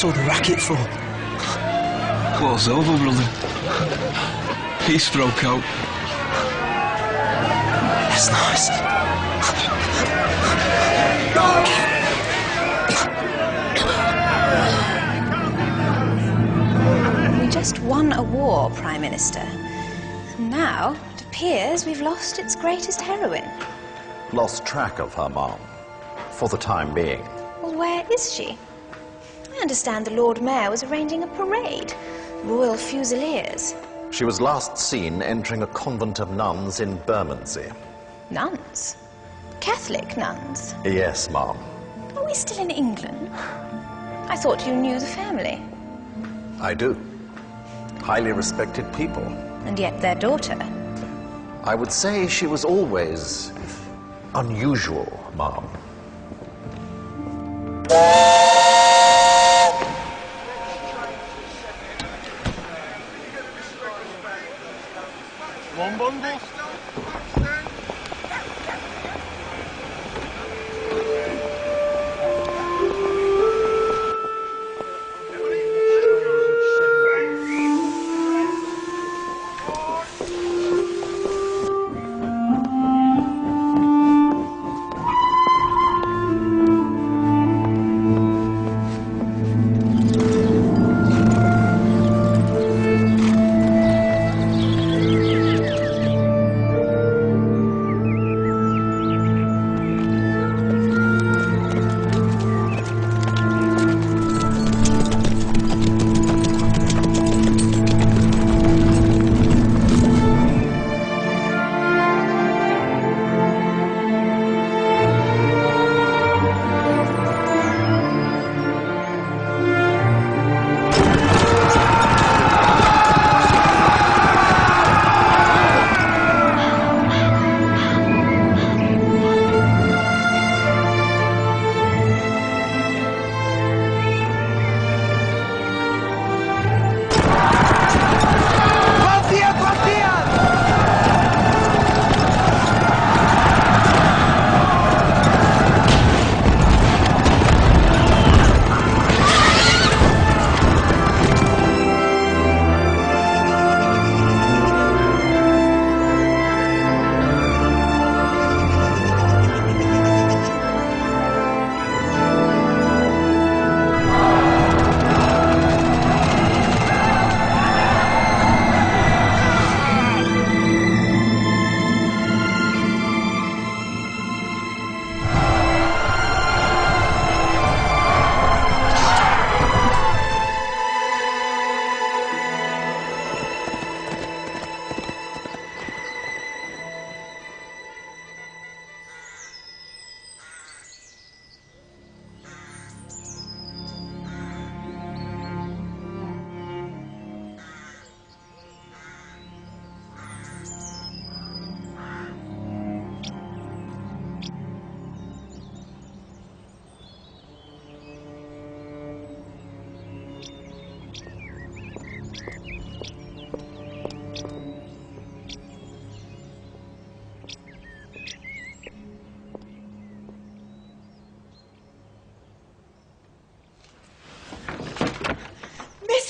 all the racket for? War's over, brother. Peace broke out. That's nice. We just won a war, Prime Minister. And now, it appears we've lost its greatest heroine. Lost track of her, Mom, for the time being. Well, where is she? I understand the Lord Mayor was arranging a parade. Royal Fusiliers. She was last seen entering a convent of nuns in Bermondsey. Nuns? Catholic nuns? Yes, Mom. Are we still in England? I thought you knew the family. I do. Highly respected people. And yet their daughter. I would say she was always unusual, Mom. One bundle?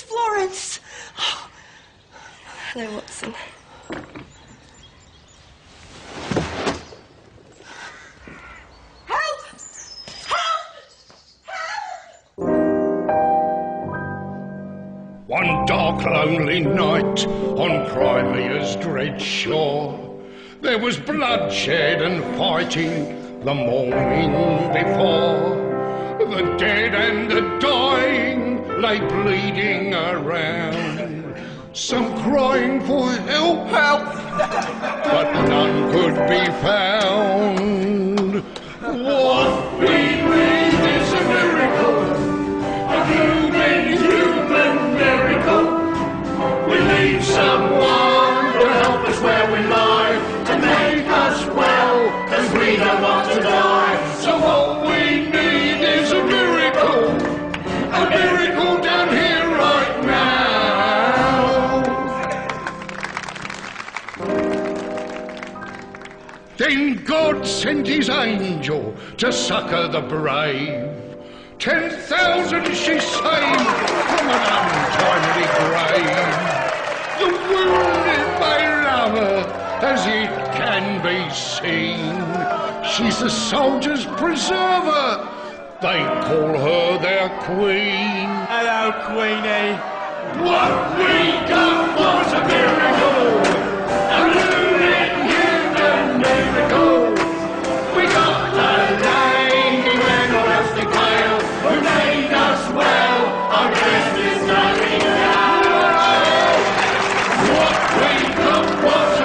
Florence! Oh. Hello, Watson. Help! Help! Help! One dark, lonely night on Crimea's dread shore, there was bloodshed and fighting the morning before. The dead and the dying lay bleeding around, some crying for help, but none could be found. What we need is a miracle, a human miracle. We need someone to help us where we lie, to make us well, 'cause we don't want to die. So what we need is a miracle down here right now. Then God sent his angel to succor the brave, 10,000 she saved from an untimely grave. The wounded may love her, as it can be seen. She's the soldiers' preserver. They call her their queen. Hello, Queenie. What we got was a miracle, a living human miracle. We got a lady with no rustic tile, who made us well, our best is nothing now. What we got was a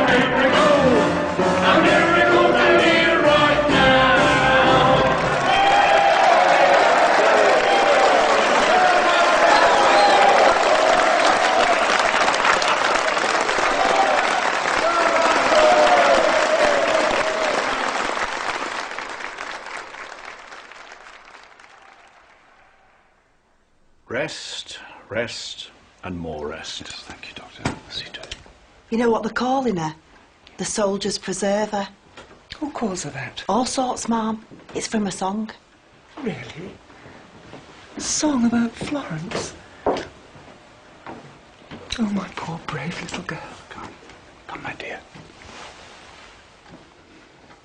miracle to hear right now. Rest, rest, and more rest. Yes, thank you, Doctor. See to it. You know what they're calling her? The soldier's preserver. Who calls her that? All sorts, Ma'am. It's from a song. Really? A song about Florence? Oh, my poor brave little girl. Come, my dear.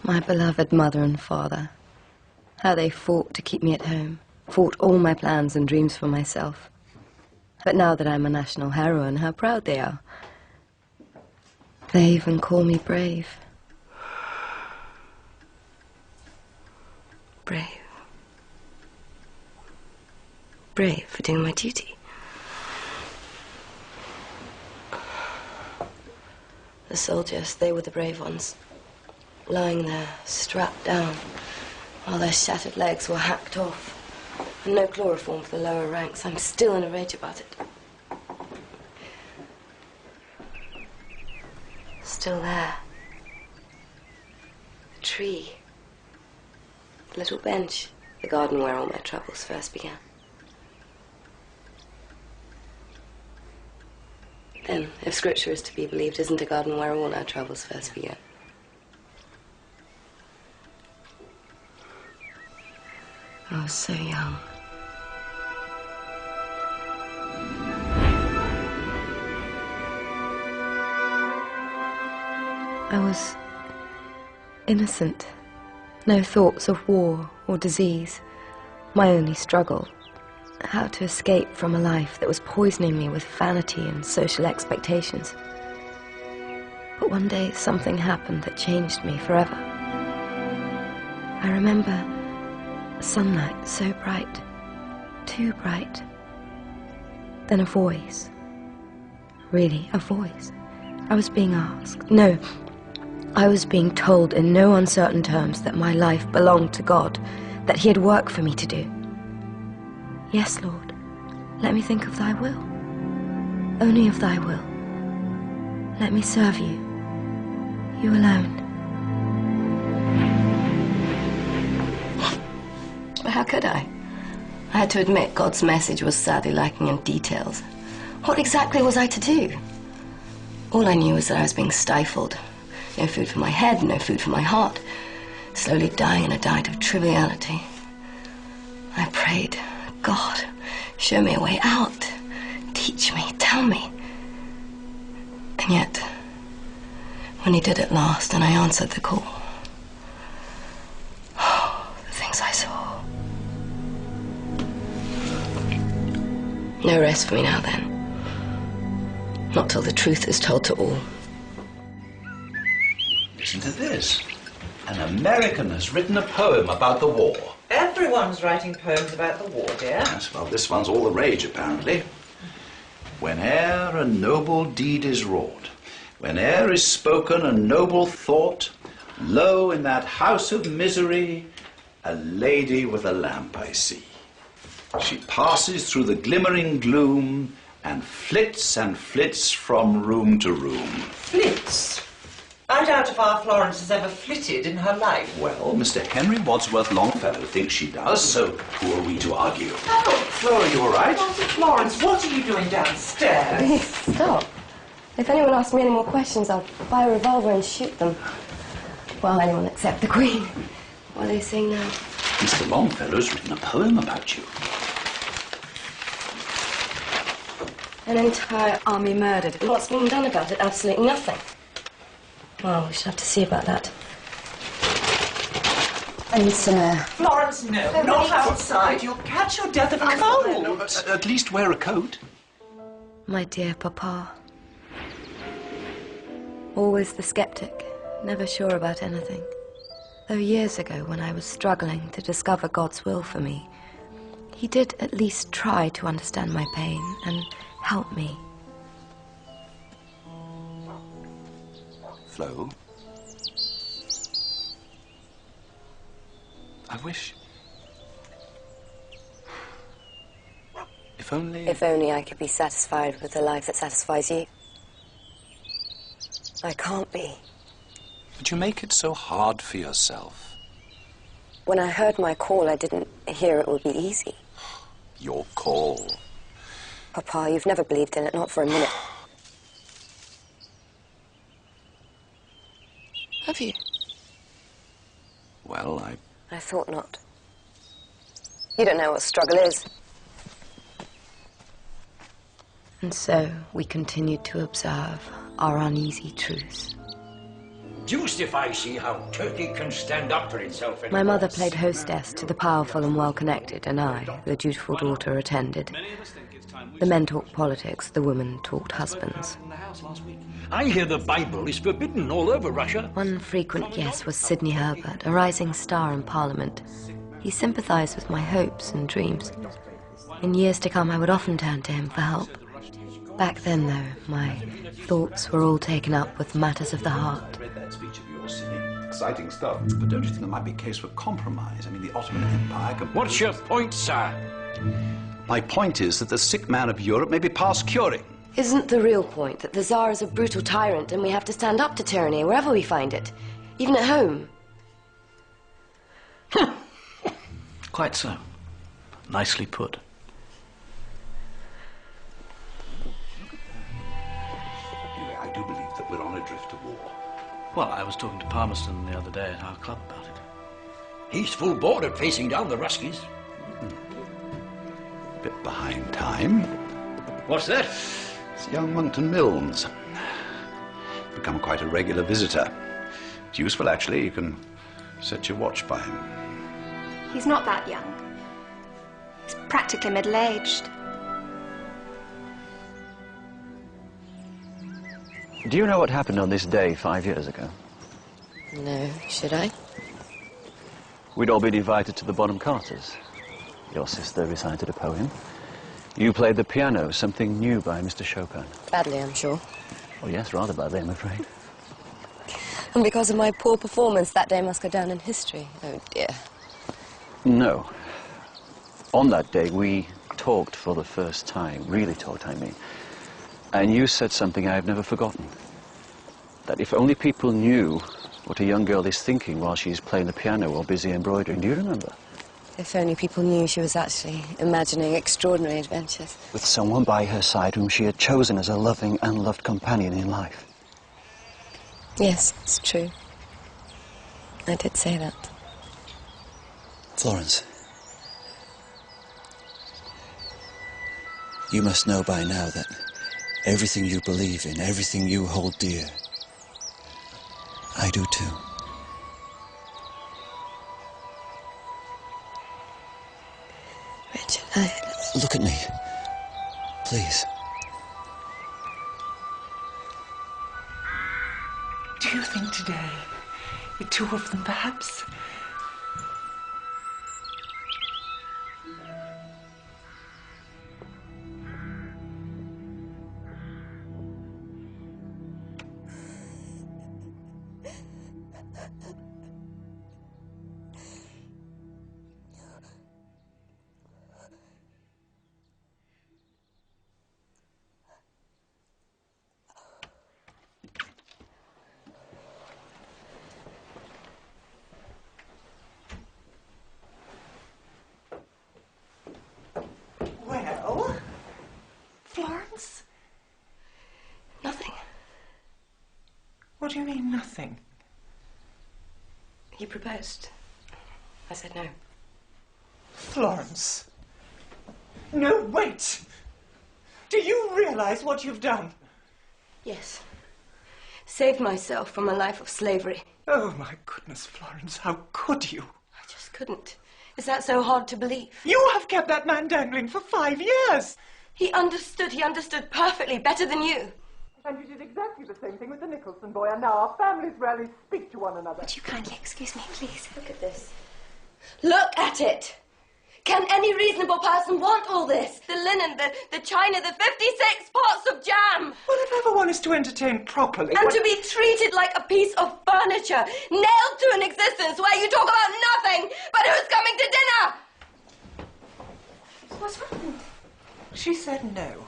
My beloved mother and father. How they fought to keep me at home. Fought all my plans and dreams for myself. But now that I'm a national heroine, how proud they are. They even call me brave. Brave. Brave for doing my duty. The soldiers, they were the brave ones. Lying there, strapped down, while their shattered legs were hacked off. And no chloroform for the lower ranks. I'm still in a rage about it. Still there. The tree. The little bench. The garden where all my troubles first began. Then, if scripture is to be believed, isn't a garden where all our troubles first began? I was so young. I was innocent. No thoughts of war or disease. My only struggle, how to escape from a life that was poisoning me with vanity and social expectations. But one day something happened that changed me forever. I remember sunlight so bright, too bright. Then a voice. Really, a voice. I was being asked. No, I was being told in no uncertain terms that my life belonged to God, that He had work for me to do. Yes, Lord, let me think of Thy will. Only of Thy will. Let me serve You. You alone. But how could I? I had to admit God's message was sadly lacking in details. What exactly was I to do? All I knew was that I was being stifled. No food for my head, no food for my heart. Slowly dying in a diet of triviality. I prayed, God, show me a way out. Teach me, tell me. And yet, when He did at last and I answered the call, oh, the things I saw. No rest for me now then. Not till the truth is told to all. Listen to this. An American has written a poem about the war. Everyone's writing poems about the war, dear. Yes, well, this one's all the rage, apparently. Whene'er a noble deed is wrought, whene'er is spoken a noble thought, lo, in that house of misery, a lady with a lamp I see. She passes through the glimmering gloom and flits from room to room. Flits? I doubt if our Florence has ever flitted in her life. Well, Mr. Henry Wadsworth Longfellow thinks she does, so who are we to argue? Oh, Flora, you all right? Florence, what are you doing downstairs? Please, stop. If anyone asks me any more questions, I'll buy a revolver and shoot them. Well, anyone except the Queen. What are they saying now? Mr. Longfellow's written a poem about you. An entire army murdered. And what's being done about it? Absolutely nothing. Well, we should have to see about that. I need some air. Florence, no, not outside. You'll catch your death of cold. No, at least wear a coat. My dear Papa. Always the skeptic, never sure about anything. Though years ago, when I was struggling to discover God's will for me, he did at least try to understand my pain and help me. Flo? I wish... If only... If only I could be satisfied with the life that satisfies you. I can't be. But you make it so hard for yourself. When I heard my call, I didn't hear it would be easy. Your call. Papa, you've never believed in it, not for a minute. Have you? Well, I thought not. You don't know what struggle is. And so we continued to observe our uneasy truce. Deuced if I see how Turkey can stand up for itself anymore. My mother played hostess to the powerful and well-connected, and I, the dutiful daughter, attended. The men talked politics, the women talked husbands. I hear the Bible is forbidden all over Russia. One frequent guest was Sidney Herbert, a rising star in Parliament. He sympathized with my hopes and dreams. In years to come, I would often turn to him for help. Back then, though, my thoughts were all taken up with matters of the heart. I read that speech of yours, Sidney. Exciting stuff. But don't you think there might be a case for compromise? I mean, the Ottoman Empire... What's your point, sir? My point is that the sick man of Europe may be past curing. Isn't the real point that the Tsar is a brutal tyrant and we have to stand up to tyranny wherever we find it, even at home? Quite so. Nicely put. Anyway, I do believe that we're on a drift to war. Well, I was talking to Palmerston the other day at our club about it. He's full board at facing down the Ruskies. Bit behind time. What's that? It's young Monkton Milnes. Become quite a regular visitor. It's useful, actually. You can set your watch by him. He's not that young. He's practically middle-aged. Do you know what happened on this day 5 years ago? No, should I? We'd all been invited to the Bonham Carters. Your sister recited a poem. You played the piano, something new by Mr. Chopin. Badly, I'm sure. Oh, yes, rather badly, I'm afraid. And because of my poor performance, that day must go down in history. Oh, dear. No. On that day, we talked for the first time. Really talked, I mean. And you said something I've never forgotten. That if only people knew what a young girl is thinking while she's playing the piano or busy embroidering. Do you remember? If only people knew she was actually imagining extraordinary adventures. With someone by her side whom she had chosen as a loving and loved companion in life. Yes, it's true. I did say that. Florence, you must know by now that everything you believe in, everything you hold dear, I do too. Richard, Look at me, please. Do you think today, the two of them perhaps... Well, Florence? Nothing. What do you mean, nothing? He proposed. I said no. Florence. No, wait! Do you realise what you've done? Yes. Saved myself from a life of slavery. Oh, my goodness, Florence, how could you? I just couldn't. Is that so hard to believe? You have kept that man dangling for 5 years! He understood perfectly, better than you. And you did exactly the same thing with the Nicholson boy, and now our families rarely speak to one another. Would you kindly excuse me, please? Look at this. Look at it! Can any reasonable person want all this? The linen, the china, the 56 pots of jam! Well, if ever one is to entertain properly... And to be treated like a piece of furniture, nailed to an existence where you talk about nothing but who's coming to dinner! What's happened? She said no.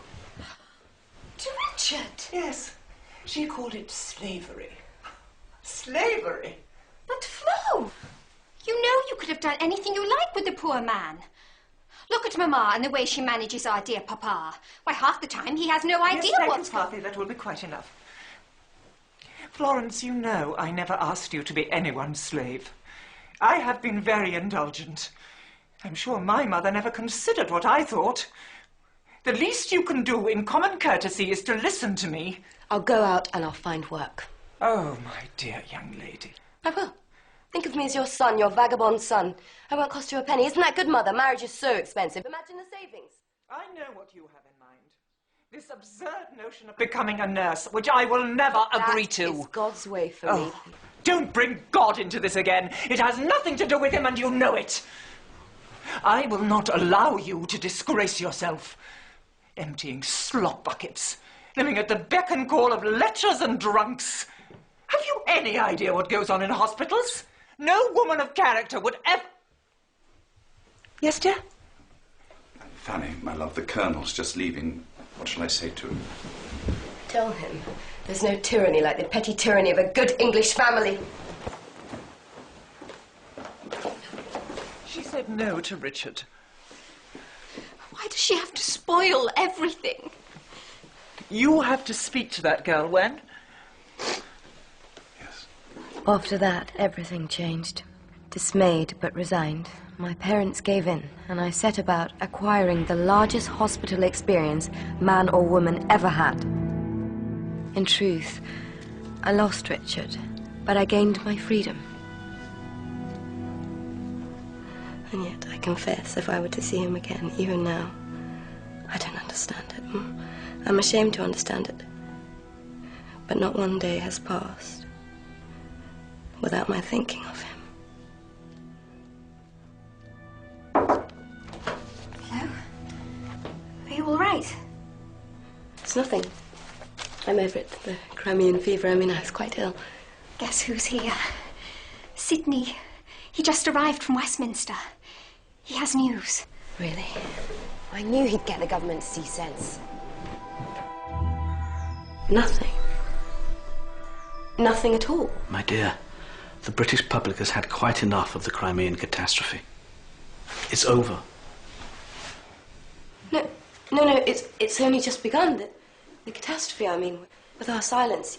To Richard? Yes. She called it slavery. Slavery? But Flo, you know you could have done anything you like with the poor man. Look at Mamma and the way she manages our dear Papa. Why, half the time he has no idea what's... Partly, that will be quite enough. Florence, you know I never asked you to be anyone's slave. I have been very indulgent. I'm sure my mother never considered what I thought. The least you can do in common courtesy is to listen to me. I'll go out and I'll find work. Oh, my dear young lady. I will. Think of me as your son, your vagabond son. I won't cost you a penny. Isn't that good, Mother? Marriage is so expensive. Imagine the savings. I know what you have in mind. This absurd notion of becoming a nurse, which I will never agree to. That is God's way for me. Don't bring God into this again. It has nothing to do with him, and you know it. I will not allow you to disgrace yourself. Emptying slop buckets, living at the beck and call of lechers and drunks. Have you any idea what goes on in hospitals? No woman of character would ever... Yes, dear? Fanny, my love, the Colonel's just leaving. What shall I say to him? Tell him there's no tyranny like the petty tyranny of a good English family. She said no to Richard. Why does she have to spoil everything? You have to speak to that girl when? After that, everything changed. Dismayed but resigned, my parents gave in, and I set about acquiring the largest hospital experience man or woman ever had. In truth, I lost Richard, but I gained my freedom. And yet, I confess, if I were to see him again, even now, I don't understand it. I'm ashamed to understand it. But not one day has passed without my thinking of him. Hello? Are you all right? It's nothing. I'm over it. The Crimean fever. I mean, I was quite ill. Guess who's here? Sydney. He just arrived from Westminster. He has news. Really? I knew he'd get the government to see sense. Nothing. Nothing at all. My dear, the British public has had quite enough of the Crimean catastrophe. It's over. No, it's only just begun. The catastrophe, I mean, with our silence.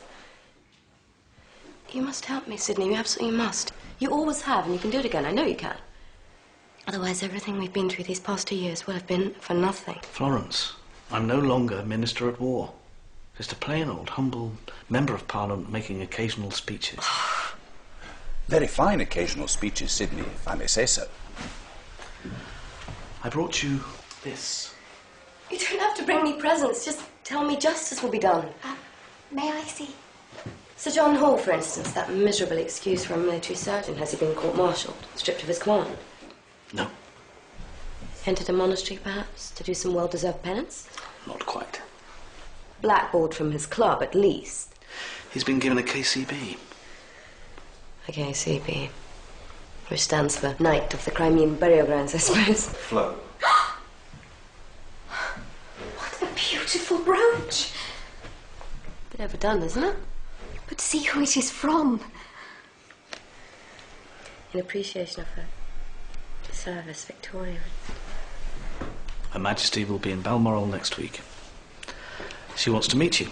You must help me, Sydney. You absolutely must. You always have, and you can do it again. I know you can. Otherwise, everything we've been through these past 2 years would have been for nothing. Florence, I'm no longer Minister at War. Just a plain old, humble member of Parliament making occasional speeches. Very fine occasional speeches, Sydney, if I may say so. I brought you this. You don't have to bring me presents. Just tell me justice will be done. May I see? Sir John Hall, for instance, that miserable excuse for a military surgeon. Has he been court-martialed, stripped of his command? No. Entered a monastery, perhaps, to do some well-deserved penance? Not quite. Blackballed from his club, at least. He's been given a KCB. A KCB. Which stands for Knight of the Crimean Burial Grounds, I suppose. Flo. What a beautiful brooch. Bit overdone, isn't it? But see who it is from. In appreciation of her service, Victoria. Her Majesty will be in Balmoral next week. She wants to meet you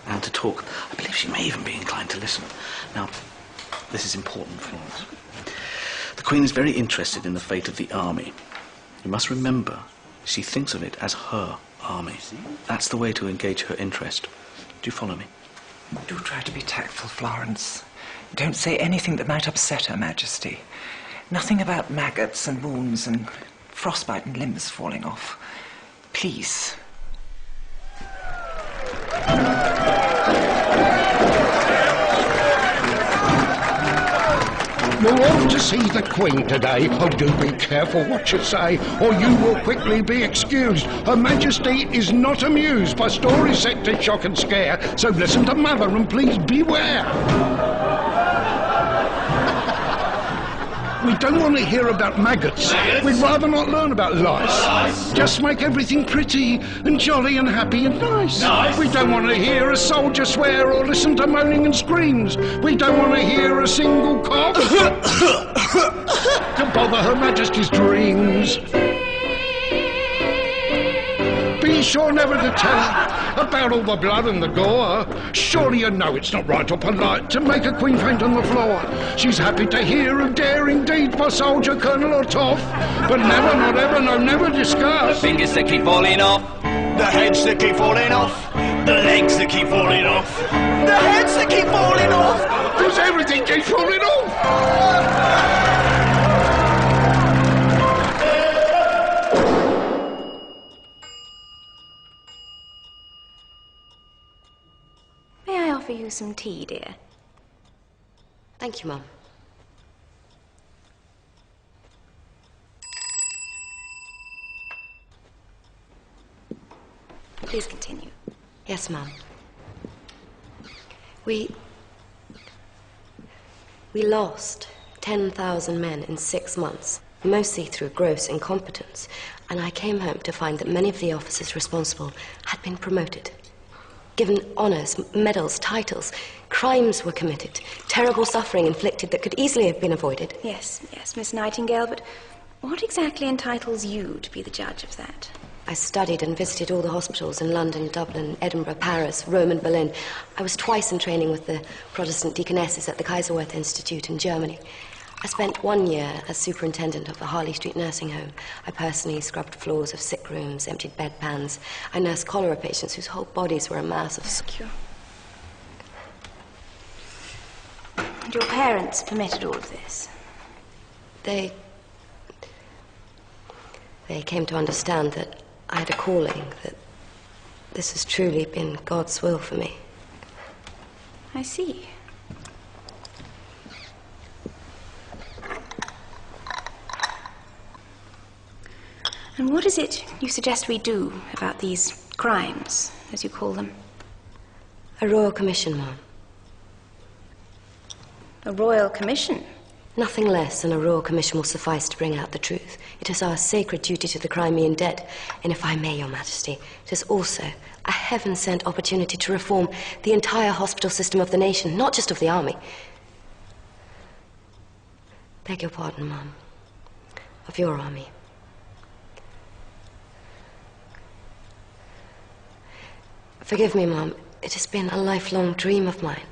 and to talk. I believe she may even be inclined to listen. Now, this is important, Florence. The Queen is very interested in the fate of the army. You must remember, she thinks of it as her army. That's the way to engage her interest. Do you follow me? Do try to be tactful, Florence. Don't say anything that might upset Her Majesty. Nothing about maggots and wounds and frostbite and limbs falling off. Please. You're off to see the Queen today. Oh, do be careful what you say, or you will quickly be excused. Her Majesty is not amused by stories set to shock and scare, so listen to Mother and please beware. We don't want to hear about maggots. We'd rather not learn about lice. Just make everything pretty and jolly and happy and nice. We don't want to hear a soldier swear or listen to moaning and screams. We don't want to hear a single cough to bother Her Majesty's dreams. Be sure never to tell about all the blood and the gore. Surely you know it's not right or polite to make a queen faint on the floor. She's happy to hear of daring deeds by soldier, colonel or toff, but never, not ever, no, never discuss the fingers that keep falling off, the heads that keep falling off, the legs that keep falling off, the heads that keep falling off, because everything keeps falling off. Offer you some tea, dear. Thank you, Mum. Please continue. Yes, Mum. We lost 10,000 men in 6 months, mostly through gross incompetence, and I came home to find that many of the officers responsible had been promoted. Given honours, medals, titles. Crimes were committed. Terrible suffering inflicted that could easily have been avoided. Yes, Miss Nightingale, but what exactly entitles you to be the judge of that? I studied and visited all the hospitals in London, Dublin, Edinburgh, Paris, Rome and Berlin. I was twice in training with the Protestant deaconesses at the Kaiserwerth Institute in Germany. I spent 1 year as superintendent of the Harley Street nursing home. I personally scrubbed floors of sick rooms, emptied bedpans. I nursed cholera patients whose whole bodies were a mass of... Thank you. And your parents permitted all of this? They came to understand that I had a calling, that this has truly been God's will for me. I see. And what is it you suggest we do about these crimes, as you call them? A royal commission, Ma'am. A royal commission? Nothing less than a royal commission will suffice to bring out the truth. It is our sacred duty to the Crimean dead. And if I may, Your Majesty, it is also a heaven-sent opportunity to reform the entire hospital system of the nation, not just of the army. Beg your pardon, Ma'am. Of your army. Forgive me, Ma'am. It has been a lifelong dream of mine.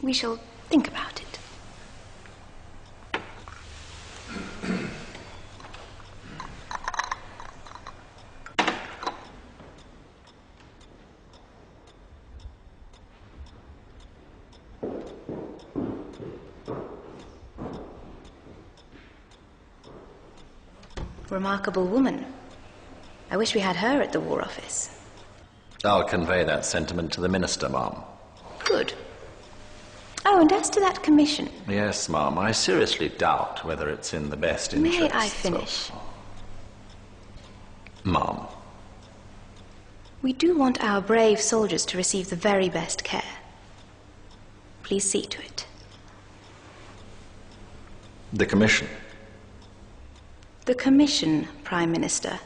We shall think about it. Remarkable woman. I wish we had her at the War Office. I'll convey that sentiment to the Minister, Ma'am. Good. Oh, and as to that commission... Yes, Ma'am, I seriously doubt whether it's in the best interests. May I finish? Ma'am. We do want our brave soldiers to receive the very best care. Please see to it. The commission. The commission, Prime Minister.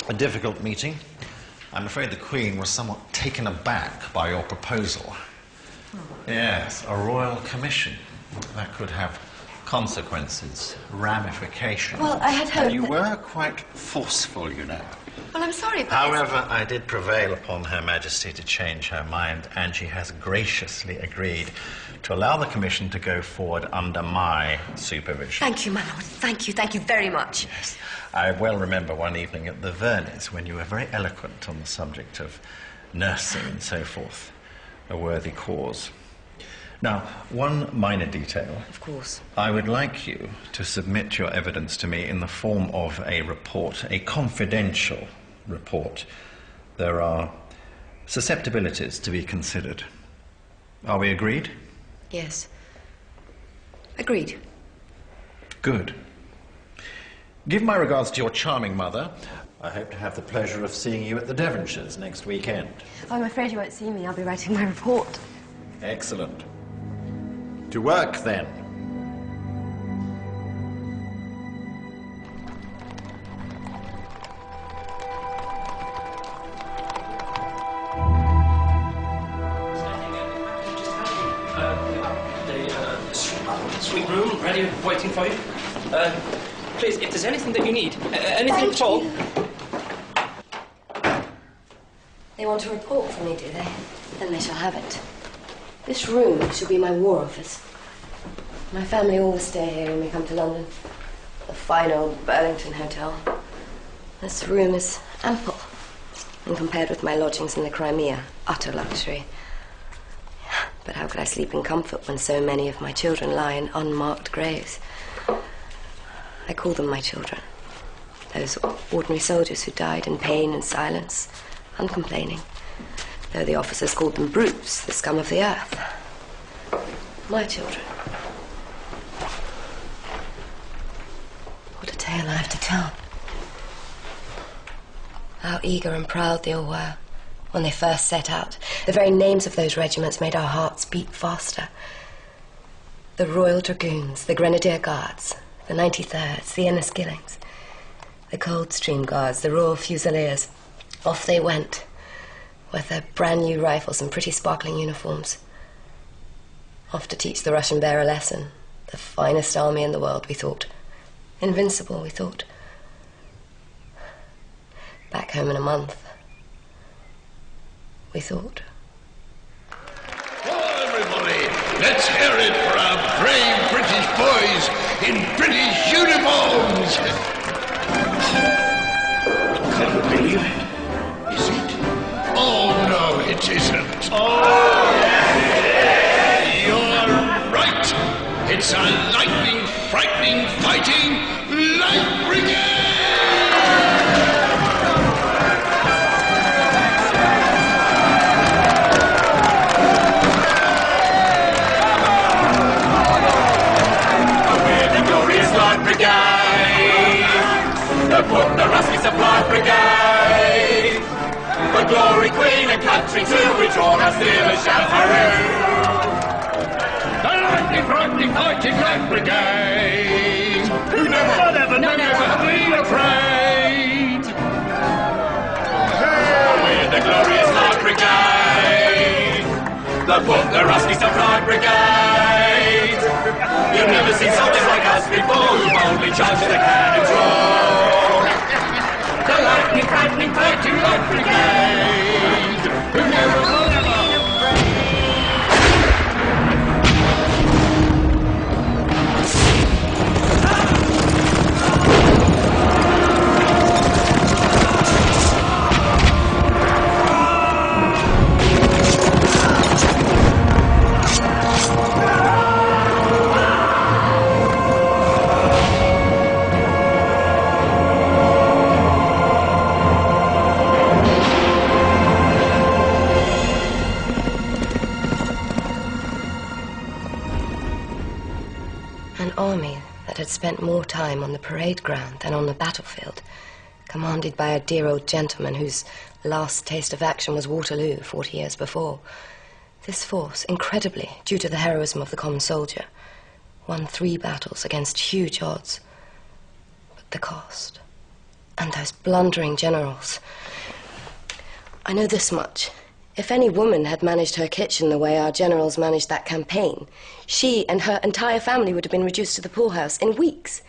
A difficult meeting. I'm afraid the Queen was somewhat taken aback by your proposal. Yes, a royal commission. That could have consequences, ramifications. Well, I had hoped You that- were quite forceful, you know. Well, I'm sorry, but... However, I did prevail upon Her Majesty to change her mind, and she has graciously agreed to allow the Commission to go forward under my supervision. Thank you, my lord. Thank you very much. Yes. I well remember one evening at the Vernies when you were very eloquent on the subject of nursing and so forth. A worthy cause. Now, one minor detail. Of course. I would like you to submit your evidence to me in the form of a report, a confidential report. There are susceptibilities to be considered. Are we agreed? Yes. Agreed. Good. Give my regards to your charming mother. I hope to have the pleasure of seeing you at the Devonshires next weekend. I'm afraid you won't see me. I'll be writing my report. Excellent. To work, then. Sweet room, ready, waiting for you. Please, if there's anything that you need, anything at all. They want a report from me, do they? Then they shall have it. This room shall be my war office. My family always stay here when we come to London. The fine old Burlington Hotel. This room is ample, and compared with my lodgings in the Criméia, utter luxury. But how could I sleep in comfort when so many of my children lie in unmarked graves? I call them my children. Those ordinary soldiers who died in pain and silence, uncomplaining, though the officers called them brutes, the scum of the earth. My children. What a tale I have to tell. How eager and proud they all were when they first set out. The very names of those regiments made our hearts beat faster. The Royal Dragoons, the Grenadier Guards, the 93rds, the Enniskillings, the Coldstream Guards, the Royal Fusiliers. Off they went, with their brand new rifles and pretty sparkling uniforms. Off to teach the Russian bear a lesson. The finest army in the world, we thought. Invincible, we thought. Back home in a month, we thought. Well, everybody, let's hear it for our brave British boys in British uniforms. Can't believe it. Is it? Oh, no, it isn't. Oh, yes, you're right. It's a lightning, frightening, fighting Light Brigade! The Rusty Supply Brigade, the Glory Queen and Country too, we draw our steel and shout hurrah! The lightning, frightening, fighting Light Brigade, who never been afraid. We're the glorious Light Brigade, the Rusty Supply Brigade. You've never seen soldiers like us before, who boldly charge the cannon draw. The lightning, frightening, fighting Light Brigade, who never been had spent more time on the parade ground than on the battlefield, commanded by a dear old gentleman whose last taste of action was Waterloo 40 years before. This force, incredibly, due to the heroism of the common soldier, won 3 battles against huge odds. But the cost, and those blundering generals. I know this much. If any woman had managed her kitchen the way our generals managed that campaign, she and her entire family would have been reduced to the poorhouse in weeks.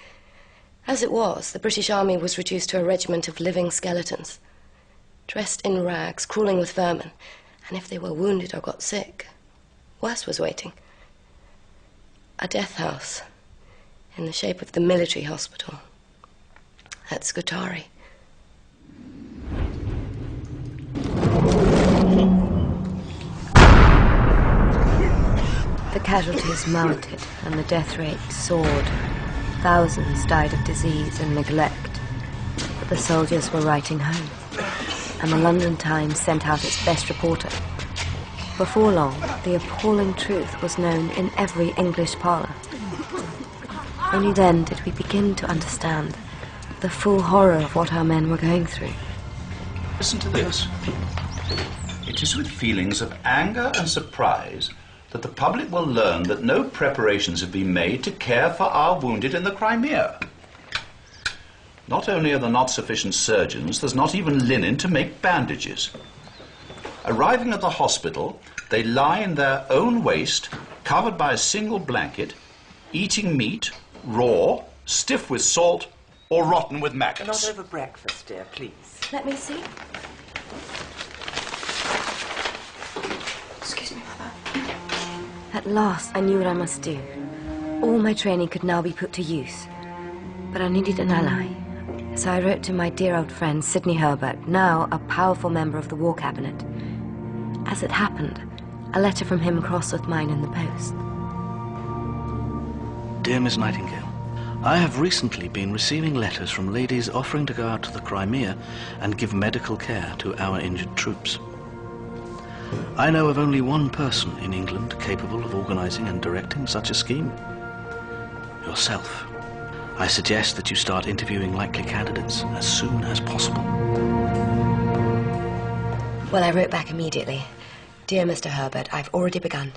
As it was, the British Army was reduced to a regiment of living skeletons, dressed in rags, crawling with vermin, and if they were wounded or got sick, worse was waiting. A death house in the shape of the military hospital at Scutari. The casualties mounted and the death rate soared. Thousands died of disease and neglect. But the soldiers were writing home, and the London Times sent out its best reporter. Before long, the appalling truth was known in every English parlour. Only then did we begin to understand the full horror of what our men were going through. Listen to this. It is with feelings of anger and surprise that the public will learn that no preparations have been made to care for our wounded in the Crimea. Not only are there not sufficient surgeons, there's not even linen to make bandages. Arriving at the hospital, they lie in their own waste, covered by a single blanket, eating meat, raw, stiff with salt, or rotten with maggots. Not over breakfast, dear, please. Let me see. Excuse me, Mother. At last, I knew what I must do. All my training could now be put to use. But I needed an ally. So I wrote to my dear old friend, Sidney Herbert, now a powerful member of the War Cabinet. As it happened, a letter from him crossed with mine in the post. Dear Miss Nightingale, I have recently been receiving letters from ladies offering to go out to the Crimea and give medical care to our injured troops. I know of only one person in England capable of organising and directing such a scheme. Yourself. I suggest that you start interviewing likely candidates as soon as possible. Well, I wrote back immediately. Dear Mr. Herbert, I've already begun.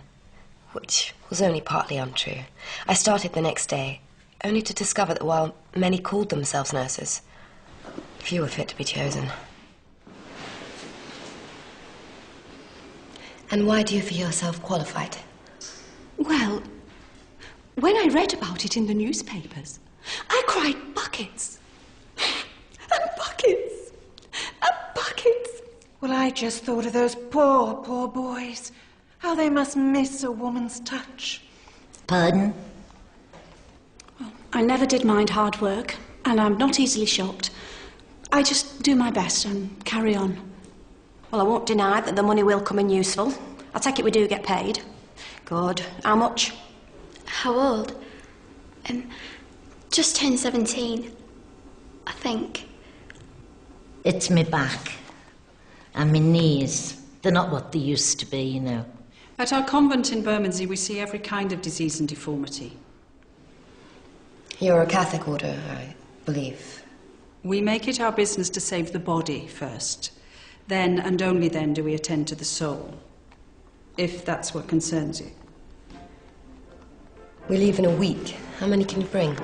Which was only partly untrue. I started the next day, only to discover that while many called themselves nurses, few were fit to be chosen. And why do you feel yourself qualified? Well, when I read about it in the newspapers, I cried buckets. And buckets. And buckets. Well, I just thought of those poor, poor boys. How they must miss a woman's touch. Pardon? Well, I never did mind hard work, and I'm not easily shocked. I just do my best and carry on. Well, I won't deny that the money will come in useful. I take it we do get paid. Good. How much? How old? Just turned 17, I think. It's me back and my knees. They're not what they used to be, you know. At our convent in Bermondsey, we see every kind of disease and deformity. You're a Catholic order, I believe. We make it our business to save the body first. Then and only then do we attend to the soul, if that's what concerns you. We leave in a week. How many can you bring?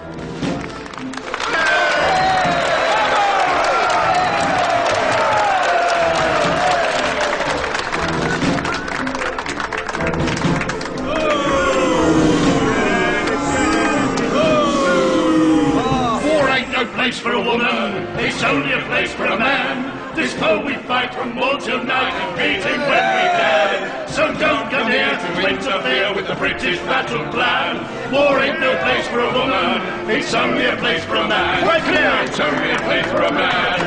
Place for a woman, it's only a place for a man. This foe we fight from morn till night and beat him when we can. So don't come here to interfere with the British battle plan. War ain't no place for a woman, it's only a place for a man. Right clear, it's only a place for a man.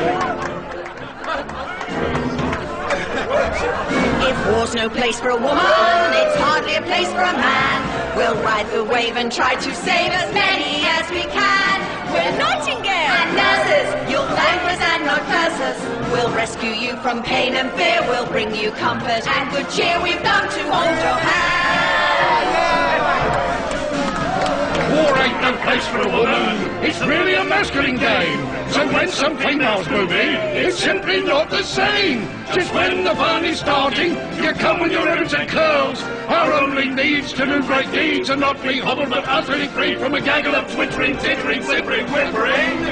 If war's no place for a woman, it's hardly a place for a man. We'll ride the wave and try to save as many as we can. We're Nightingale and nurses. You'll thank us and not curse us. We'll rescue you from pain and fear. We'll bring you comfort and good cheer. We've come to hold your hand. War ain't no place for a woman. It's really a masculine game. So when some females move in, it's simply not the same. Just when the fun is starting, you come with your ribbons and curls. Our only needs to do great deeds and not be hobbled but utterly free from a gaggle of twittering, tittering, simpering, whimpering.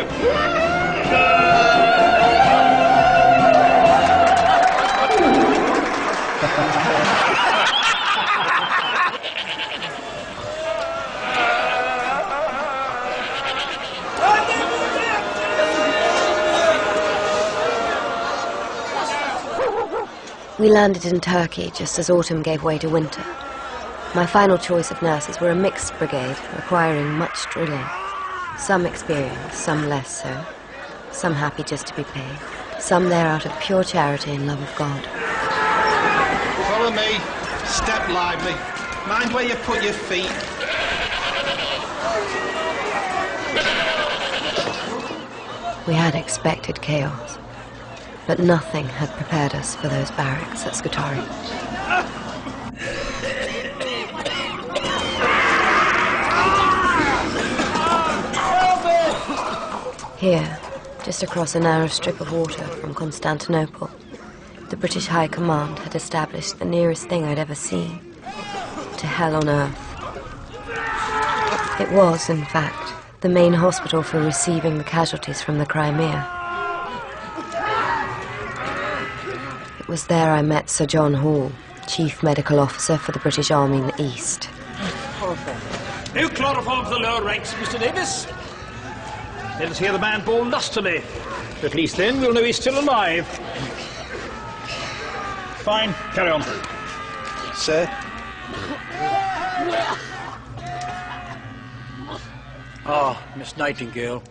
We landed in Turkey just as autumn gave way to winter. My final choice of nurses were a mixed brigade, requiring much drilling. Some experienced, some less so. Some happy just to be paid. Some there out of pure charity and love of God. Follow me. Step lively. Mind where you put your feet. We had expected chaos, but nothing had prepared us for those barracks at Scutari. Here, just across a narrow strip of water from Constantinople, the British High Command had established the nearest thing I'd ever seen to hell on earth. It was, in fact, the main hospital for receiving the casualties from the Crimea. It was there I met Sir John Hall, Chief Medical Officer for the British Army in the East. New chloroform for the lower ranks, Mr. Davis. Let us hear the man bawl lustily. At least then we'll know he's still alive. Fine, carry on. Sir? Ah, Miss Nightingale.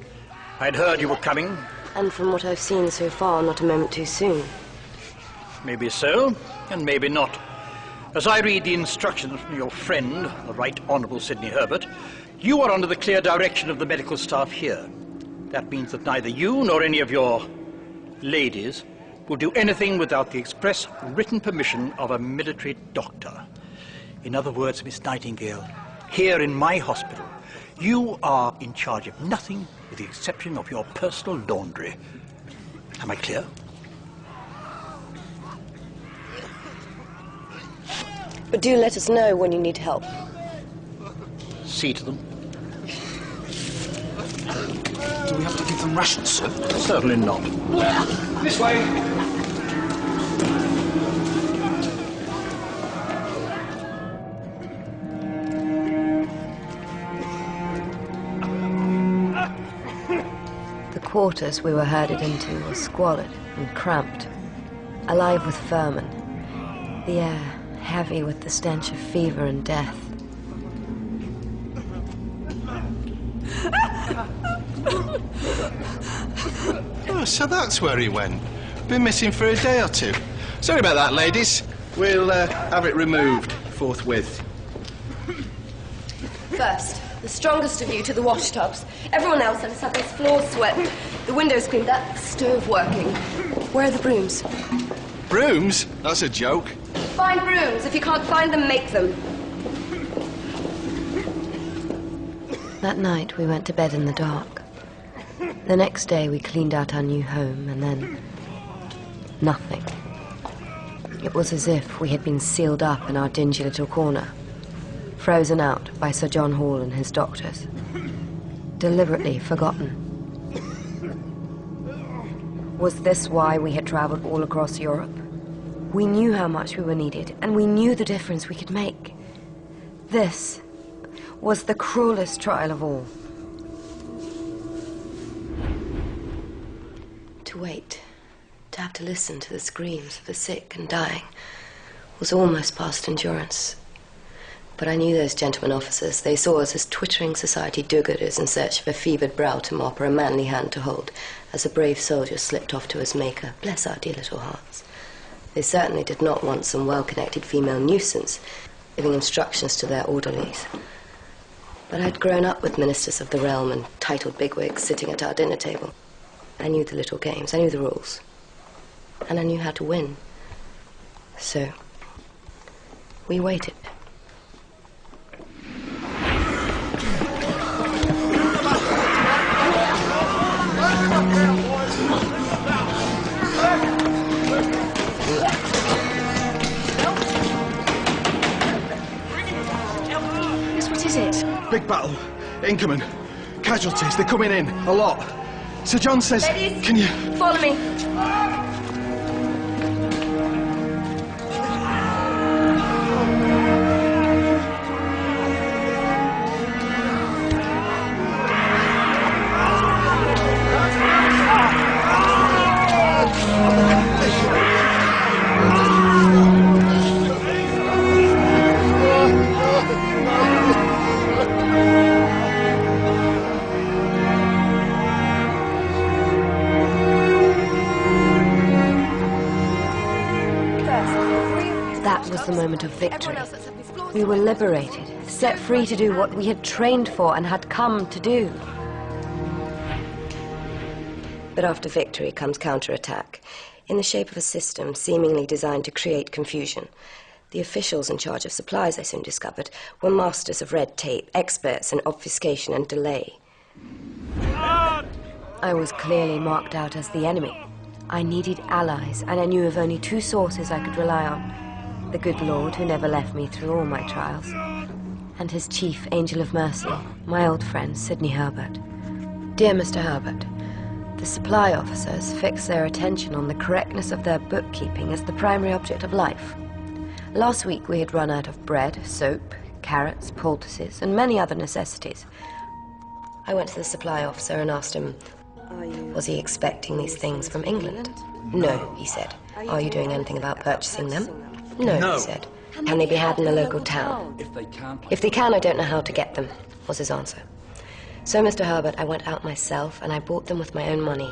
I'd heard you were coming. And from what I've seen so far, not a moment too soon. Maybe so, and maybe not. As I read the instructions from your friend, the Right Honourable Sidney Herbert, you are under the clear direction of the medical staff here. That means that neither you nor any of your ladies will do anything without the express written permission of a military doctor. In other words, Miss Nightingale, here in my hospital, you are in charge of nothing with the exception of your personal laundry. Am I clear? But do let us know when you need help. See to them. Do we have to give them rations, sir? Certainly not. This way. The quarters we were herded into were squalid and cramped, alive with vermin, the air heavy with the stench of fever and death. Oh, so that's where he went. Been missing for a day or two. Sorry about that, ladies. We'll have it removed forthwith. First, the strongest of you to the wash tubs. Everyone else, let us have this floor swept, the windows cleaned, that stove working. Where are the brooms? Brooms? That's a joke. Find brooms. If you can't find them, make them. That night we went to bed in the dark. The next day we cleaned out our new home, and then nothing. It was as if we had been sealed up in our dingy little corner, frozen out by Sir John Hall and his doctors, deliberately forgotten. Was this why we had travelled all across Europe? We knew how much we were needed, and we knew the difference we could make. This was the cruelest trial of all. To wait, to have to listen to the screams of the sick and dying, was almost past endurance. But I knew those gentlemen officers. They saw us as twittering society do-gooders in search of a fevered brow to mop or a manly hand to hold, as a brave soldier slipped off to his maker. Bless our dear little hearts. They certainly did not want some well-connected female nuisance giving instructions to their orderlies. But I'd grown up with ministers of the realm and titled bigwigs sitting at our dinner table. I knew the little games, I knew the rules, and I knew how to win. So, we waited. What is it? Big battle. Incoming. Casualties. They're coming in. A lot. Sir John says... Ladies, can you... follow me. That was the moment of victory. We were liberated, set free to do what we had trained for and had come to do. But after victory comes counterattack, in the shape of a system seemingly designed to create confusion. The officials in charge of supplies, I soon discovered, were masters of red tape, experts in obfuscation and delay. I was clearly marked out as the enemy. I needed allies, and I knew of only two sources I could rely on. The good Lord, who never left me through all my trials, and his chief angel of mercy, my old friend, Sidney Herbert. Dear Mr. Herbert, the supply officers fix their attention on the correctness of their bookkeeping as the primary object of life. Last week we had run out of bread, soap, carrots, poultices, and many other necessities. I went to the supply officer and asked him, was he expecting these things from England? No, he said. Are you doing anything about purchasing them? No, he said. Can they be had in the local town? If they can, I don't know how to get them, was his answer. So, Mr. Herbert, I went out myself and I bought them with my own money.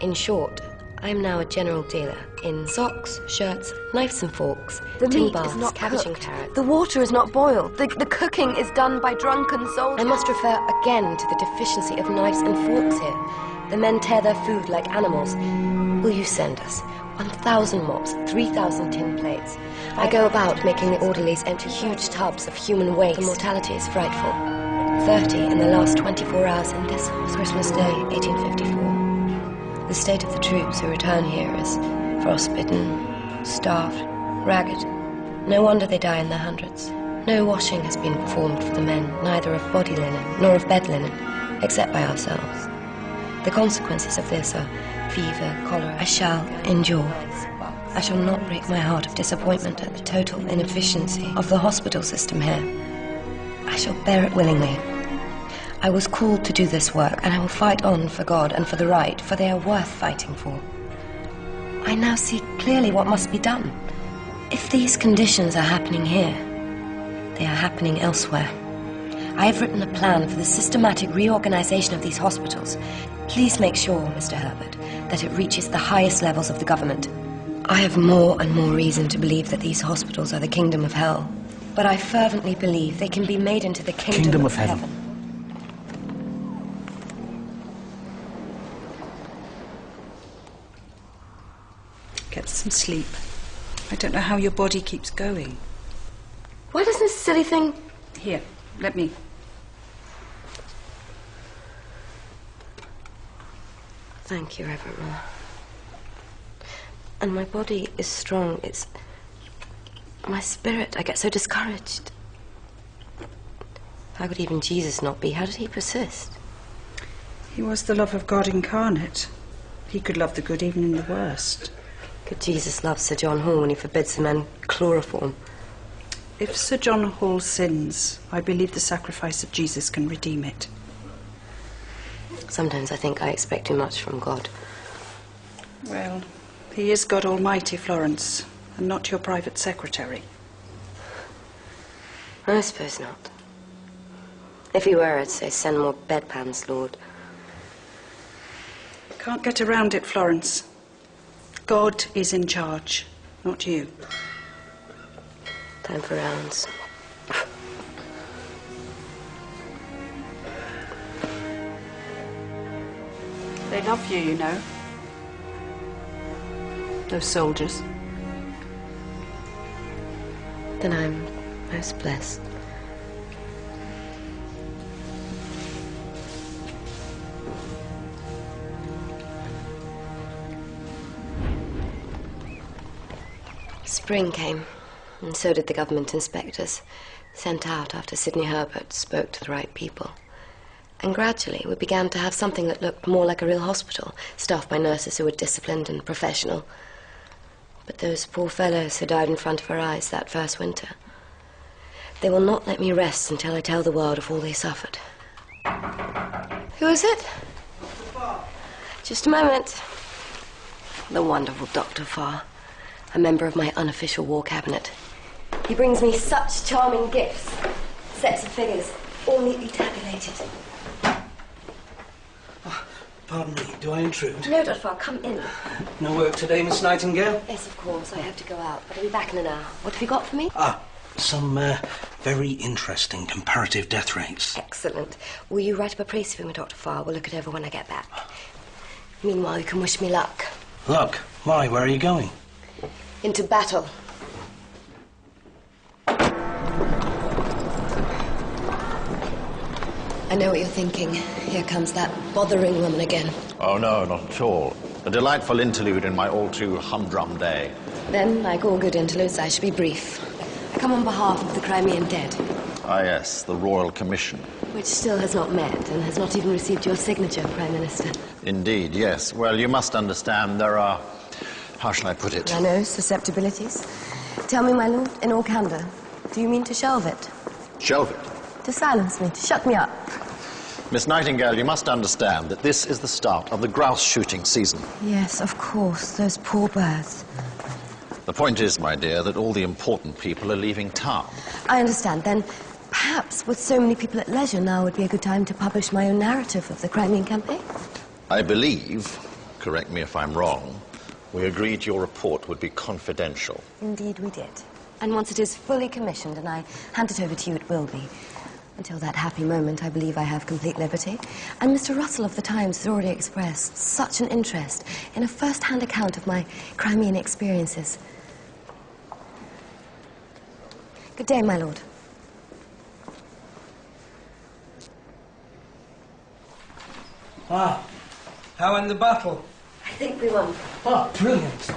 In short, I am now a general dealer in socks, shirts, knives and forks, the tin meat baths, is not cabbage cooked. and carrots. The water is not boiled. The cooking is done by drunken soldiers. I must refer again to the deficiency of knives and forks here. The men tear their food like animals. Will you send us 1,000 mops, 3,000 tin plates? I go about making the orderlies empty huge tubs of human waste. The mortality is frightful. 30 in the last 24 hours in this Christmas Day, 1854. The state of the troops who return here is frostbitten, starved, ragged. No wonder they die in their hundreds. No washing has been performed for the men, neither of body linen nor of bed linen, except by ourselves. The consequences of this are fever, cholera. I shall endure. I shall not break my heart of disappointment at the total inefficiency of the hospital system here. I shall bear it willingly. I was called to do this work, and I will fight on for God and for the right, for they are worth fighting for. I now see clearly what must be done. If these conditions are happening here, they are happening elsewhere. I have written a plan for the systematic reorganization of these hospitals. Please make sure, Mr. Herbert, that it reaches the highest levels of the government. I have more and more reason to believe that these hospitals are the kingdom of hell, but I fervently believe they can be made into the kingdom of heaven. Get some sleep. I don't know how your body keeps going. Why does this silly thing... Here, let me. Thank you, Reverend Ma. And my body is strong. It's... my spirit. I get so discouraged. How could even Jesus not be? How did he persist? He was the love of God incarnate. He could love the good even in the worst. Could Jesus love Sir John Hall when he forbids the men chloroform? If Sir John Hall sins, I believe the sacrifice of Jesus can redeem it. Sometimes I think I expect too much from God. Well, he is God Almighty, Florence, and not your private secretary. I suppose not. If he were, I'd say send more bedpans, Lord. Can't get around it, Florence. God is in charge, not you. Time for rounds. They love you, you know. Those soldiers. Then I'm most blessed. Spring came, and so did the government inspectors, sent out after Sidney Herbert spoke to the right people. And gradually we began to have something that looked more like a real hospital, staffed by nurses who were disciplined and professional. But those poor fellows who died in front of our eyes that first winter, they will not let me rest until I tell the world of all they suffered. Who is it? Just a moment. The wonderful Dr. Farr, a member of my unofficial war cabinet. He brings me such charming gifts. Sets of figures, all neatly tabulated. Pardon me, do I intrude? No, Dr. Farr, come in. No work today, Miss Nightingale? Yes, of course. I have to go out, but I'll be back in an hour. What have you got for me? Some very interesting comparative death rates. Excellent. Will you write up a précis for me, Dr. Farr? We'll look it over when I get back. Meanwhile, you can wish me luck. Luck? Why? Where are you going? Into battle. I know what you're thinking. Here comes that bothering woman again. Oh, no, not at all. A delightful interlude in my all-too humdrum day. Then, like all good interludes, I shall be brief. I come on behalf of the Crimean dead. Ah, yes, the Royal Commission. Which still has not met and has not even received your signature, Prime Minister. Indeed, yes. Well, you must understand there are... How shall I put it? I know, susceptibilities. Tell me, my lord, in all candour, do you mean to shelve it? Shelve it? To silence me, to shut me up? Miss Nightingale, you must understand that this is the start of the grouse shooting season. Yes, of course, those poor birds. The point is, my dear, that all the important people are leaving town. I understand. Then, perhaps, with so many people at leisure, now would be a good time to publish my own narrative of the Crimean campaign? I believe, correct me if I'm wrong, we agreed your report would be confidential. Indeed we did. And once it is fully commissioned and I hand it over to you, it will be. Until that happy moment, I believe I have complete liberty. And Mr. Russell of the Times has already expressed such an interest in a first-hand account of my Crimean experiences. Good day, my lord. How in the battle? I think we won. Brilliant.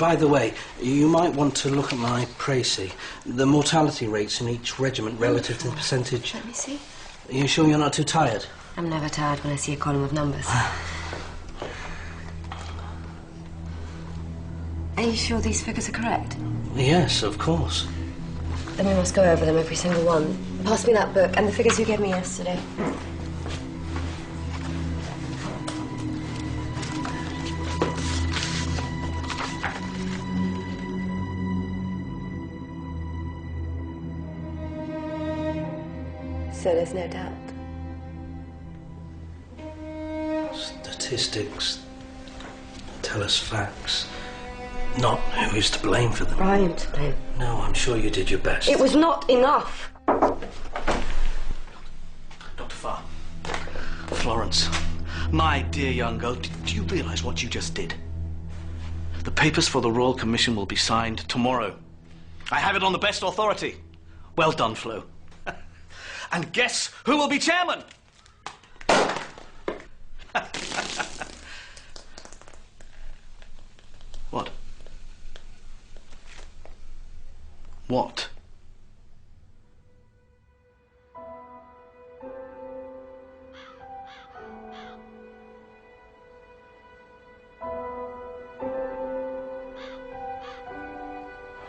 By the way, you might want to look at my précis. The mortality rates in each regiment relative to the percentage. Let me see. Are you sure you're not too tired? I'm never tired when I see a column of numbers. Are you sure these figures are correct? Yes, of course. Then we must go over them, every single one. Pass me that book and the figures you gave me yesterday. So there's no doubt. Statistics tell us facts, not who is to blame for them. I am to blame. No, I'm sure you did your best. It was not enough. Dr. Farr. Florence, my dear young girl, do you realise what you just did? The papers for the Royal Commission will be signed tomorrow. I have it on the best authority. Well done, Flo. And guess who will be chairman? What? What?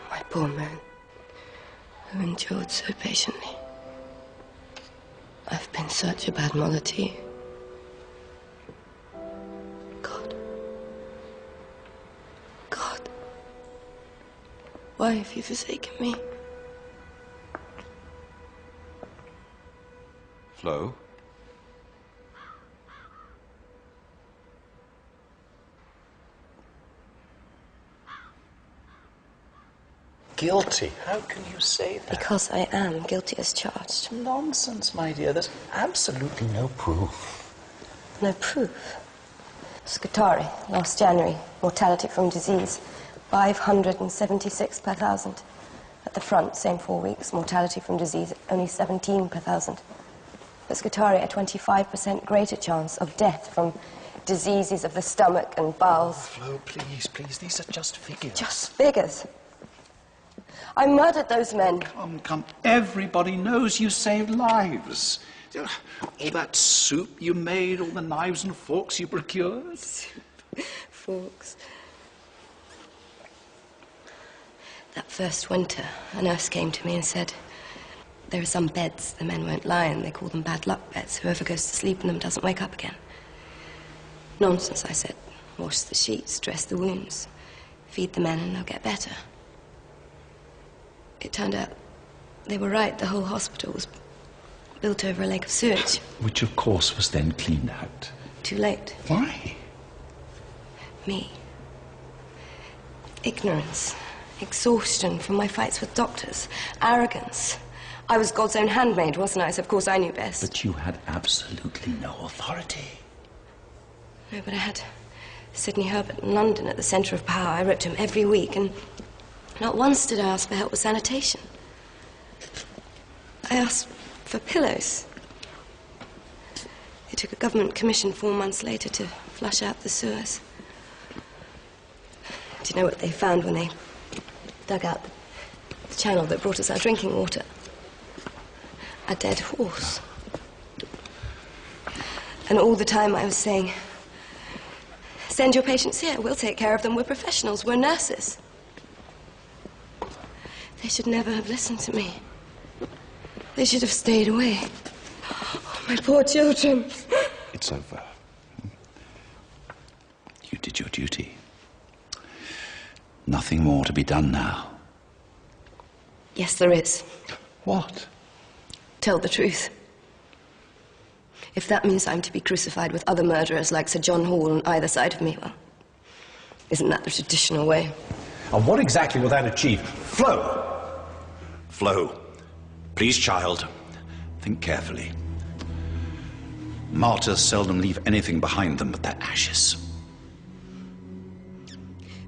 My poor man, who endured so patiently. I've been such a bad mother to you. God, why have you forsaken me? Flo? Guilty? How can you say that? Because I am guilty as charged. Nonsense, my dear. There's absolutely no proof. No proof? Scutari, last January, mortality from disease, 576 per thousand. At the front, same 4 weeks, mortality from disease, only 17 per thousand. But Scutari, a 25% greater chance of death from diseases of the stomach and bowels. Flo, please, please, these are just figures. Just figures. I murdered those men. Come. Everybody knows you saved lives. All that soup you made, all the knives and forks you procured. Forks. That first winter, a nurse came to me and said, there are some beds the men won't lie in. They call them bad luck beds. Whoever goes to sleep in them doesn't wake up again. Nonsense, I said. Wash the sheets, dress the wounds, feed the men and they'll get better. It turned out they were right. The whole hospital was built over a lake of sewage. Which, of course, was then cleaned out. Too late. Why? Me. Ignorance. Exhaustion from my fights with doctors. Arrogance. I was God's own handmaid, wasn't I? So of course I knew best. But you had absolutely no authority. No, but I had Sidney Herbert in London at the centre of power. I wrote to him every week, and not once did I ask for help with sanitation. I asked for pillows. They took a government commission 4 months later to flush out the sewers. Do you know what they found when they dug out the channel that brought us our drinking water? A dead horse. And all the time I was saying, send your patients here, we'll take care of them, we're professionals, we're nurses. They should never have listened to me. They should have stayed away. Oh, my poor children. It's over. You did your duty. Nothing more to be done now. Yes, there is. What? Tell the truth. If that means I'm to be crucified with other murderers like Sir John Hall on either side of me, well, isn't that the traditional way? And what exactly will that achieve? Flo! Flo, please, child, think carefully. Martyrs seldom leave anything behind them but their ashes.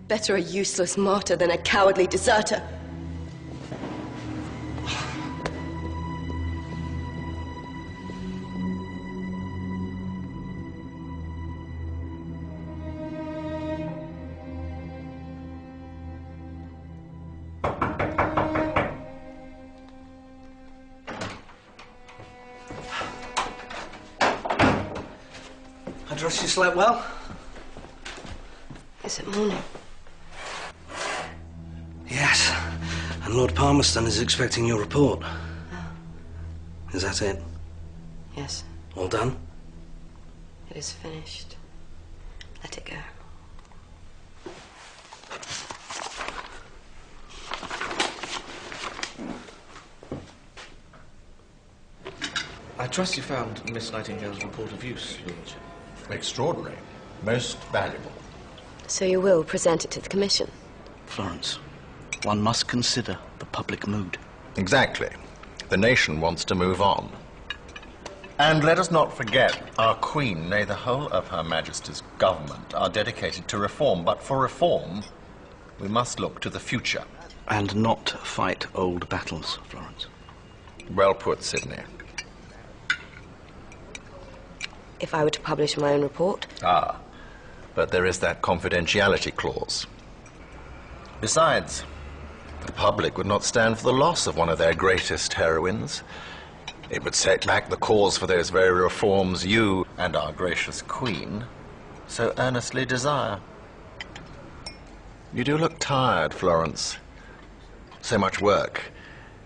Better a useless martyr than a cowardly deserter. I trust you slept well? Is it morning? Yes. And Lord Palmerston is expecting your report. Is that it? Yes. All done? It is finished. Let it go. I trust you found Miss Nightingale's report of use, Your Lordship. Extraordinary. Most valuable. So you will present it to the Commission? Florence, one must consider the public mood. Exactly. The nation wants to move on. And let us not forget, our Queen, nay, the whole of Her Majesty's government, are dedicated to reform. But for reform, we must look to the future. And not fight old battles, Florence. Well put, Sidney. If I were to publish my own report? Ah, but there is that confidentiality clause. Besides, the public would not stand for the loss of one of their greatest heroines. It would set back the cause for those very reforms you and our gracious Queen so earnestly desire. You do look tired, Florence. So much work.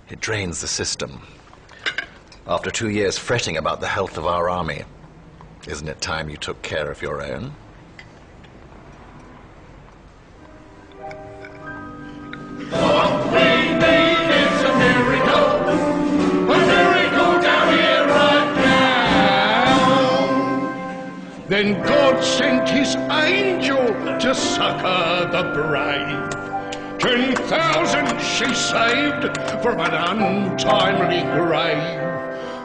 It drains the system. After 2 years fretting about the health of our army, isn't it time you took care of your own? What we need is a miracle down here right now. Then God sent his angel to succor the brave. 10,000 she saved from an untimely grave.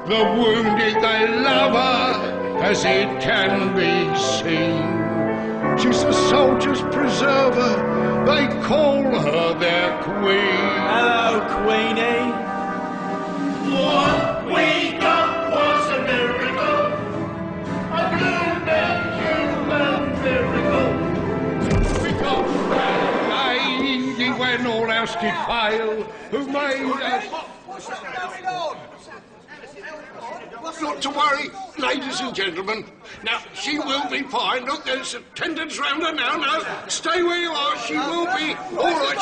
The wounded, they love her, as it can be seen. She's the soldiers' preserver, they call her their queen. Hello, Queenie. What we got was a miracle, a blooming human miracle. We got that lady when all else did fail, who made us... What's going on? Not to worry, ladies and gentlemen. Now, she will be fine. Look, there's attendants round her now. No, stay where you are. She will be all right.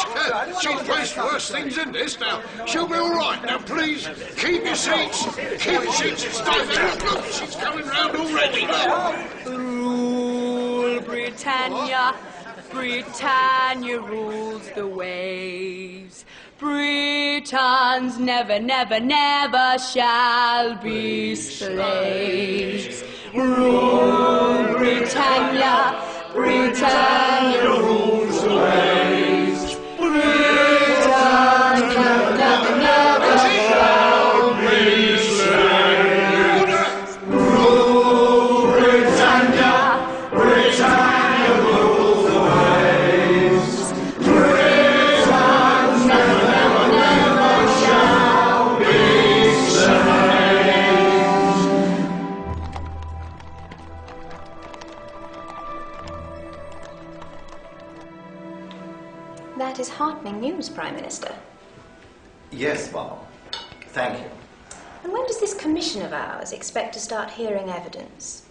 She's faced worse things than this now. She'll be all right. Now, please, keep your seats. Keep your seats. Stay there. Look, she's coming round already. Look. Rule Britannia. Britannia rules the waves. Britons never, never, never shall be slaves. Rule Britannia, Britannia rules the waves. Britons never, never, never shall be slaves. Rule Britannia, Britannia rules the waves. Britons never, never, never shall be slaves. That is heartening news, Prime Minister. Yes, Ma'am. Thank you. And when does this commission of ours expect to start hearing evidence?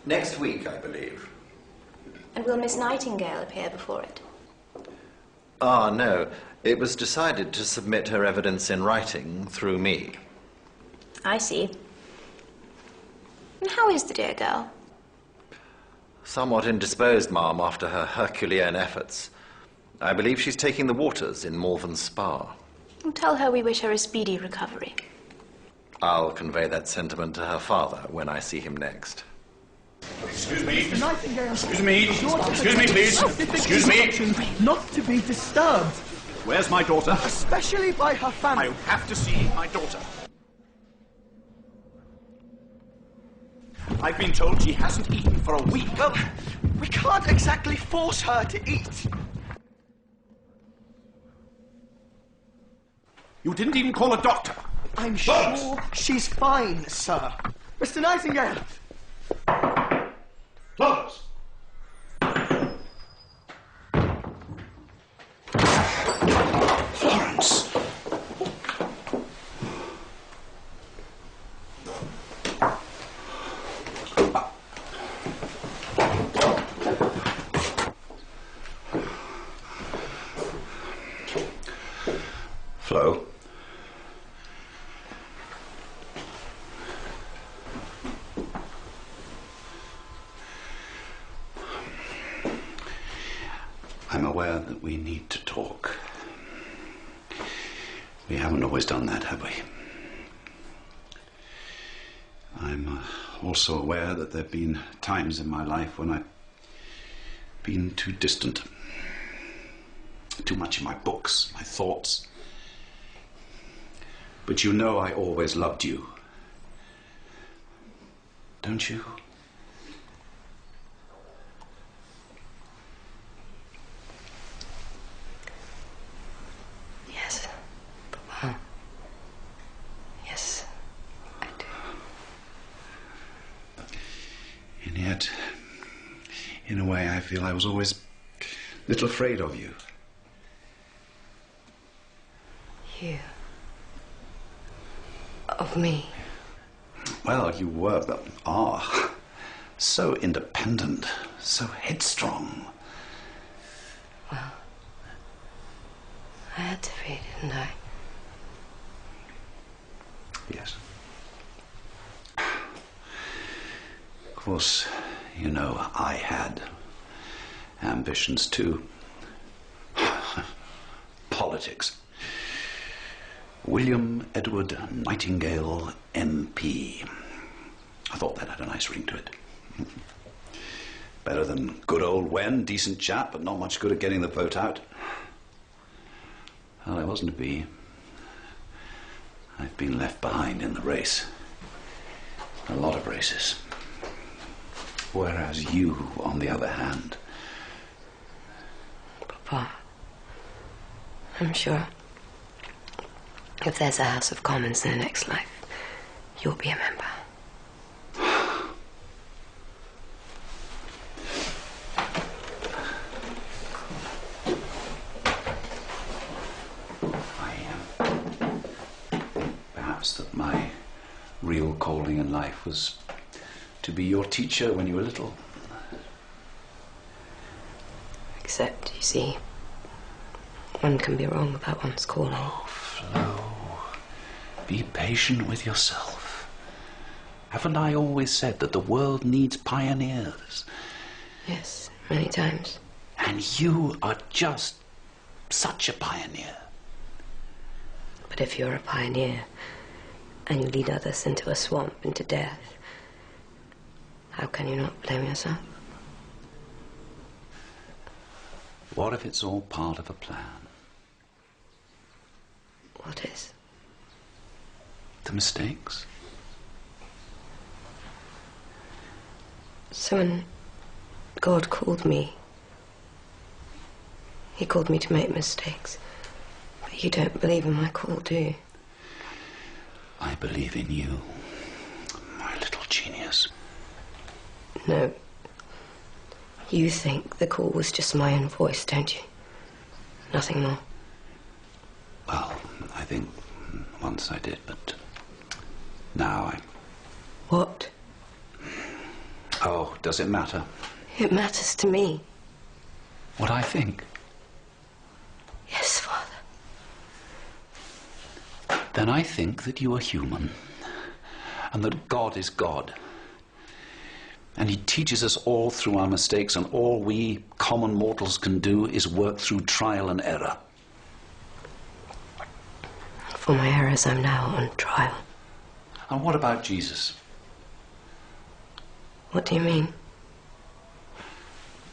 Next week, I believe. And will Miss Nightingale appear before it? Ah, no. It was decided to submit her evidence in writing through me. I see. And how is the dear girl? Somewhat indisposed, Ma'am, after her Herculean efforts. I believe she's taking the waters in Malvern Spa. Well, tell her we wish her a speedy recovery. I'll convey that sentiment to her father when I see him next. Excuse me. Excuse me. Excuse me, please. Excuse me. Not to be disturbed. Where's my daughter? Especially by her family. I have to see my daughter. I've been told she hasn't eaten for a week. Well, we can't exactly force her to eat. You didn't even call a doctor. I'm sure she's fine, sir. Mr. Nightingale! Florence! Florence! Flo? I'm aware that we need to talk. We haven't always done that, have we? I'm also aware that there have been times in my life when I've been too distant. Too much in my books, my thoughts. But you know I always loved you. Don't you? Yes, Papa. Yes, I do. And yet, in a way, I feel I was always a little afraid of you. You. Of me. Well, you are so independent, so headstrong. Well, I had to be, didn't I? Yes. Of course, you know, I had ambitions too. Politics. William Edward Nightingale, MP. I thought that had a nice ring to it. Better than good old Wen, decent chap, but not much good at getting the vote out. Well, I wasn't to be. I've been left behind in the race. A lot of races. Whereas you, on the other hand... Papa, I'm sure if there's a House of Commons in the next life, you'll be a member. Perhaps that my real calling in life was to be your teacher when you were little. Except, you see, one can be wrong about one's calling. Oh, Flo, be patient with yourself. Haven't I always said that the world needs pioneers? Yes, many times. And you are just such a pioneer. But if you're a pioneer and you lead others into a swamp, into death, how can you not blame yourself? What if it's all part of a plan? What is? The mistakes. So when God called me, he called me to make mistakes. But you don't believe in my call, do you? I believe in you, my little genius. No. You think the call was just my own voice, don't you? Nothing more. Well, I think once I did, but now I... What? Oh, does it matter? It matters to me. What I think? Yes, Father. Then I think that you are human, and that God is God. And he teaches us all through our mistakes, and all we common mortals can do is work through trial and error. For my errors, I'm now on trial. And what about Jesus? What do you mean?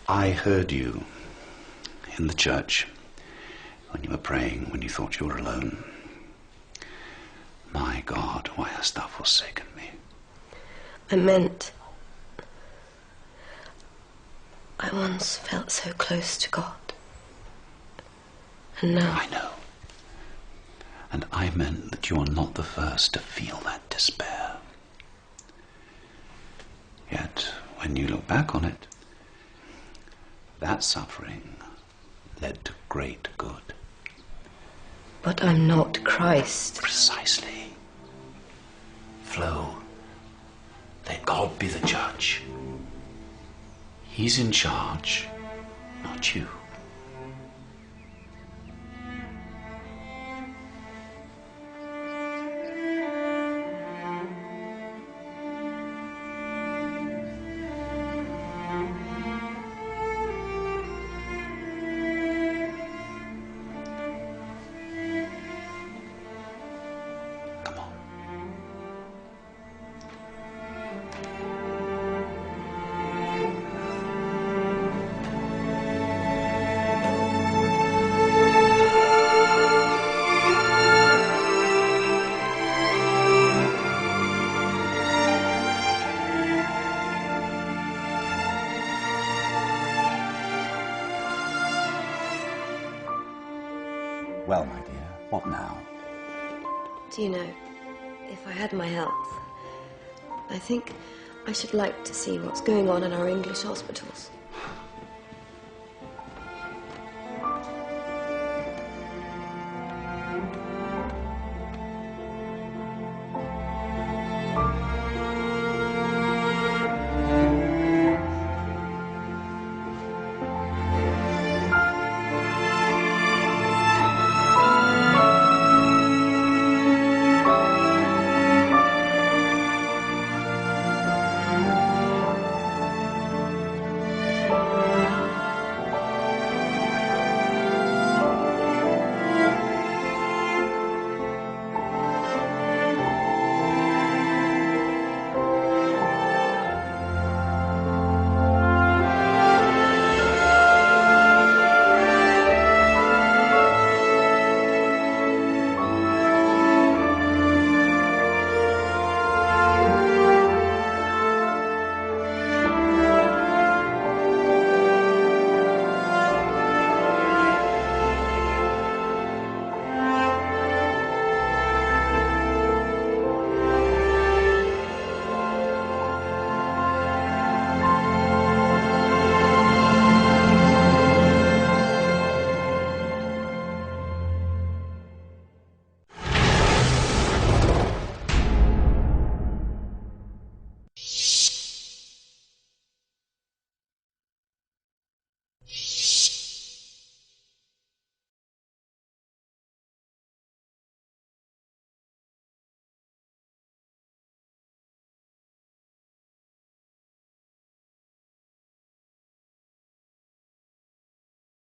I heard you in the church when you were praying, when you thought you were alone. My God, why hast thou forsaken me? I meant... I once felt so close to God. And now... I know. And I meant that you are not the first to feel that despair. Yet, when you look back on it, that suffering led to great good. But I'm not Christ. Precisely. Flo, let God be the judge. He's in charge, not you. Well, my dear, what now? Do you know, if I had my health, I think I should like to see what's going on in our English hospitals.